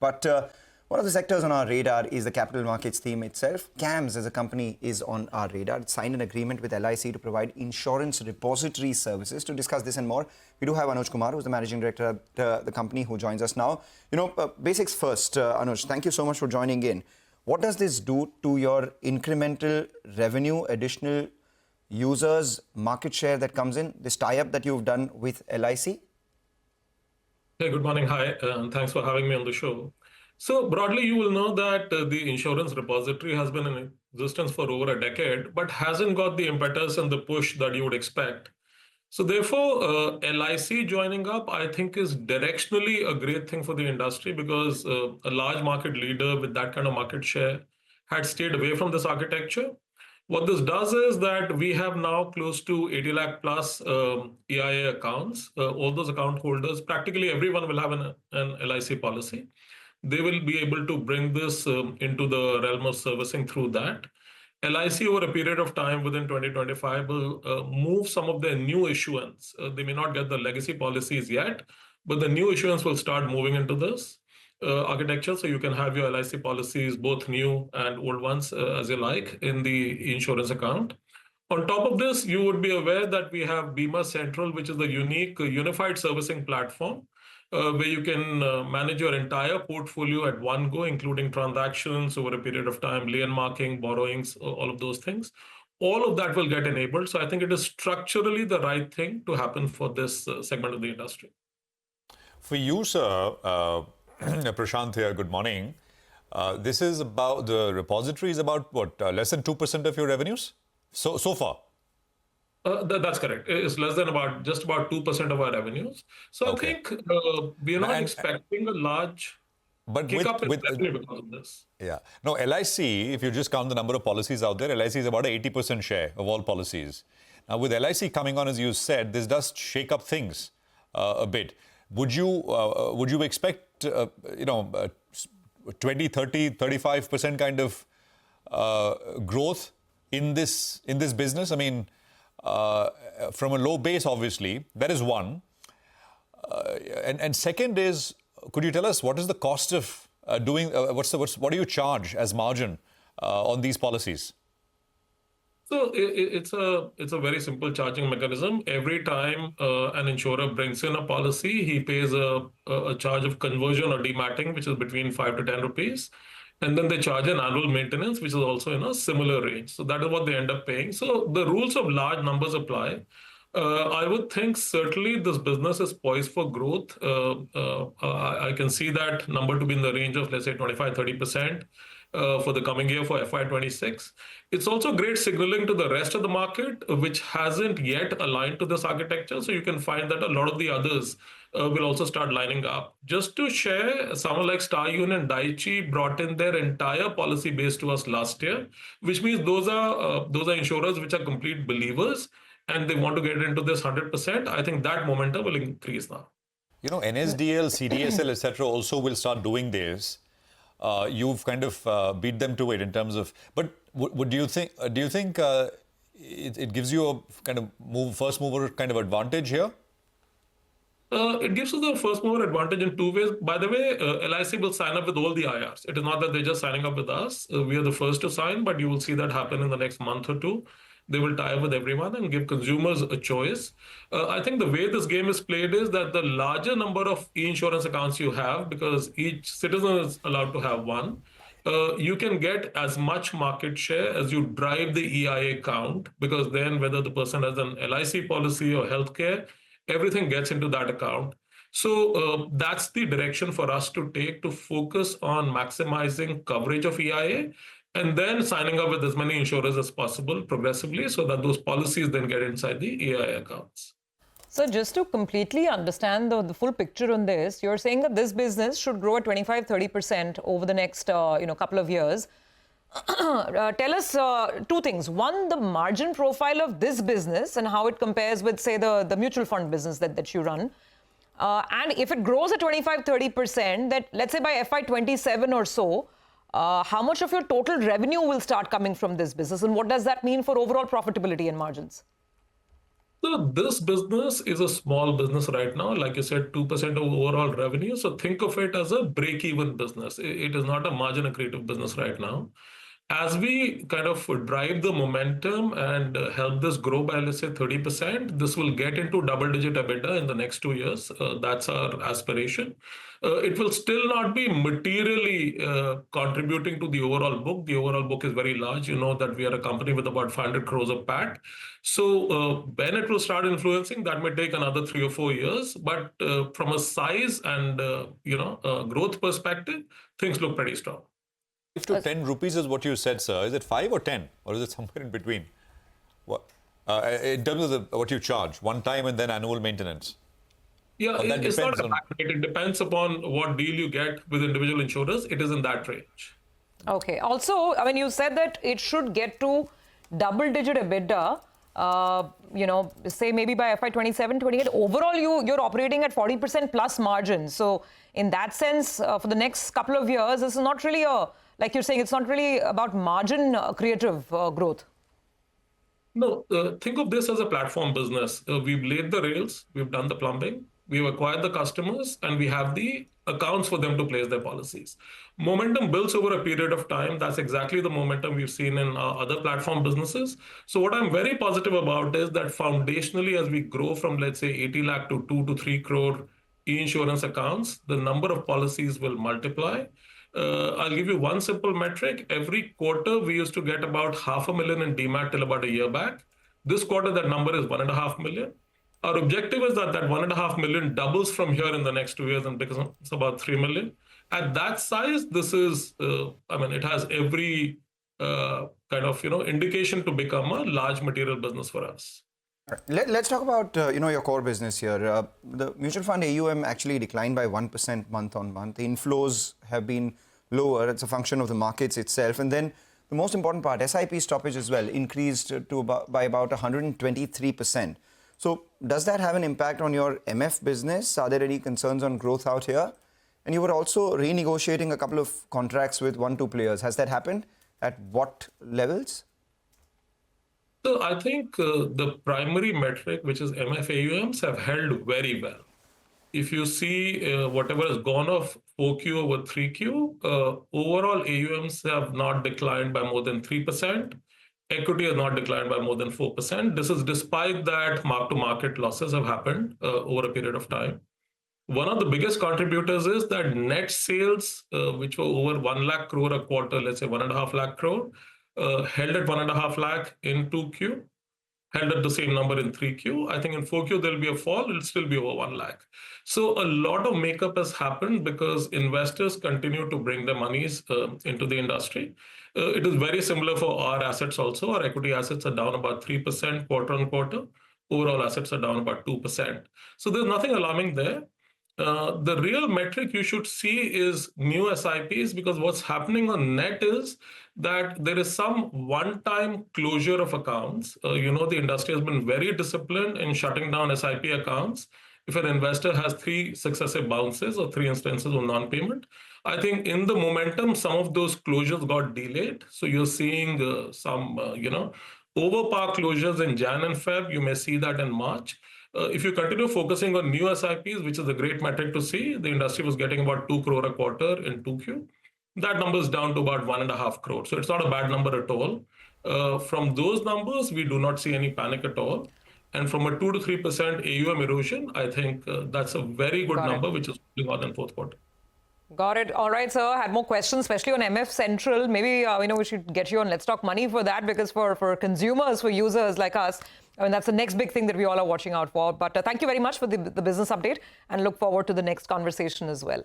But one of the sectors on our radar is the capital markets theme itself. CAMS as a company is on our radar. It signed an agreement with LIC to provide insurance repository services. To discuss this and more, we do have Anuj Kumar, who's the managing director at the company, who joins us now. Basics first, Anuj, thank you so much for joining in. What does this do to your incremental revenue, additional users, market share that comes in, this tie-up that you've done with LIC? Hey, good morning. Hi, and thanks for having me on the show. So broadly, you will know that the insurance repository has been in existence for over a decade, but hasn't got the impetus and the push that you would expect. So therefore, LIC joining up, I think, is directionally a great thing for the industry because a large market leader with that kind of market share had stayed away from this architecture. What this does is that we have now close to 80 lakh plus EIA accounts. All those account holders, practically everyone will have an LIC policy. They will be able to bring this into the realm of servicing through that. LIC over a period of time within 2025 will move some of their new issuance. They may not get the legacy policies yet, but the new issuance will start moving into this architecture. So you can have your LIC policies, both new and old ones, as you like, in the insurance account. On top of this, you would be aware that we have Bima Central, which is the unique unified servicing platform, where you can manage your entire portfolio at one go, including transactions over a period of time, lien marking, borrowings, all of those things. All of that will get enabled. So I think it is structurally the right thing to happen for this segment of the industry. For you, sir, Prashant here, good morning. This is about, the repository is about what, less than 2% of your revenues? So far? That's correct. It's less than just about 2% of our revenues. So okay. I think we are not expecting a large kick-up in revenue because of this. Yeah. No, LIC, if you just count the number of policies out there, LIC is about an 80% share of all policies. Now, with LIC coming on, as you said, this does shake up things a bit. Would you expect, 20, 30, 35% kind of growth in this business? I mean, from a low base, obviously, that is one. And second is, could you tell us what is the cost of doing? What do you charge as margin on these policies? So it's a very simple charging mechanism. Every time an insurer brings in a policy, he pays a charge of conversion or dematting, which is between 5 to 10 rupees. And then they charge an annual maintenance, which is also in a similar range. So that is what they end up paying. So the rules of large numbers apply. I would think certainly this business is poised for growth. I can see that number to be in the range of, let's say, 25-30% for the coming year for FY26. It's also great signaling to the rest of the market, which hasn't yet aligned to this architecture. So you can find that a lot of the others will also start lining up. Just to share, someone like Star Union and Daiichi brought in their entire policy base to us last year, which means those are insurers which are complete believers and they want to get into this 100%. I think that momentum will increase now. NSDL, CDSL, etc. also will start doing this. You've kind of beat them to it in terms of. But do you think it gives you a kind of first mover kind of advantage here? It gives us the first mover advantage in two ways. By the way, LIC will sign up with all the IRs. It is not that they're just signing up with us. We are the first to sign, but you will see that happen in the next month or two. They will tie up with everyone and give consumers a choice. I think the way this game is played is that the larger number of e-insurance accounts you have, because each citizen is allowed to have one, you can get as much market share as you drive the EIA count, because then whether the person has an LIC policy or healthcare, everything gets into that account. So that's the direction for us to take, to focus on maximizing coverage of EIA and then signing up with as many insurers as possible progressively so that those policies then get inside the EIA accounts. So just to completely understand the full picture on this, you're saying that this business should grow at 25-30% over the next couple of years. Tell us two things. One, the margin profile of this business and how it compares with, say, the mutual fund business that you run. And if it grows at 25-30%, that let's say by FY27 or so, how much of your total revenue will start coming from this business? And what does that mean for overall profitability and margins? So this business is a small business right now. Like you said, 2% of overall revenue. So think of it as a break-even business. It is not a margin accretive business right now. As we kind of drive the momentum and help this grow by, let's say, 30%, this will get into double-digit EBITDA in the next 2 years. That's our aspiration. It will still not be materially contributing to the overall book. The overall book is very large. You know that we are a company with about 500 crores of PAT. So when it will start influencing, that may take another 3 or 4 years. But from a size and growth perspective, things look pretty strong. 5 to 10 rupees is what you said, sir. Is it 5 or 10? Or is it somewhere in between? What, in terms of what you charge, one time and then annual maintenance? Yeah, it's not a flat rate. It depends upon what deal you get with individual insurers. It is in that range. Okay. Also, I mean, you said that it should get to double-digit EBITDA, say maybe by FY 27, 28. Overall, you're operating at 40% plus margins. So in that sense, for the next couple of years, this is not really like you're saying, it's not really about margin creative growth. No, think of this as a platform business. We've laid the rails, we've done the plumbing, we've acquired the customers, and we have the accounts for them to place their policies. Momentum builds over a period of time. That's exactly the momentum we've seen in other platform businesses. So what I'm very positive about is that foundationally, as we grow from, let's say, 80 lakh to 2 to 3 crore e-insurance accounts, the number of policies will multiply. I'll give you one simple metric. Every quarter, we used to get about 500,000 in DMAT till about a year back. This quarter, that number is 1.5 million. Our objective is that 1.5 million doubles from here in the next 2 years and becomes about 3 million. At that size, this is, it has every indication to become a large material business for us. Let's talk about your core business here. The mutual fund AUM actually declined by 1% month on month. The inflows have been lower. It's a function of the markets itself. And then the most important part, SIP stoppage as well, increased by about 123%. So does that have an impact on your MF business? Are there any concerns on growth out here? And you were also renegotiating a couple of contracts with 1-2 players. Has that happened? At what levels? So I think the primary metric, which is MF AUMs, have held very well. If you see whatever has gone off 4Q over 3Q, overall AUMs have not declined by more than 3%. Equity has not declined by more than 4%. This is despite that mark-to-market losses have happened over a period of time. One of the biggest contributors is that net sales, which were over 1 lakh crore a quarter, let's say 1.5 lakh crore, held at 1.5 lakh in 2Q, held at the same number in 3Q. I think in 4Q, there'll be a fall. It'll still be over 1 lakh. So a lot of makeup has happened because investors continue to bring their monies into the industry. It is very similar for our assets also. Our equity assets are down about 3% quarter on quarter. Overall assets are down about 2%. So there's nothing alarming there. The real metric you should see is new SIPs, because what's happening on net is that there is some one-time closure of accounts. The industry has been very disciplined in shutting down SIP accounts. If an investor has 3 successive bounces or 3 instances of non-payment, I think in the momentum, some of those closures got delayed. So you're seeing some, over par closures in Jan and Feb. You may see that in March. If you continue focusing on new SIPs, which is a great metric to see, the industry was getting about 2 crore a quarter in 2Q. That number is down to about 1.5 crore. So it's not a bad number at all. From those numbers, we do not see any panic at all. And from a 2 to 3% AUM erosion, I think that's a very good number, which is going on in fourth quarter. Got it. All right, sir. I had more questions, especially on MF Central. Maybe we should get you on Let's Talk Money for that, because for consumers, for users like us, that's the next big thing that we all are watching out for. But thank you very much for the business update, and look forward to the next conversation as well.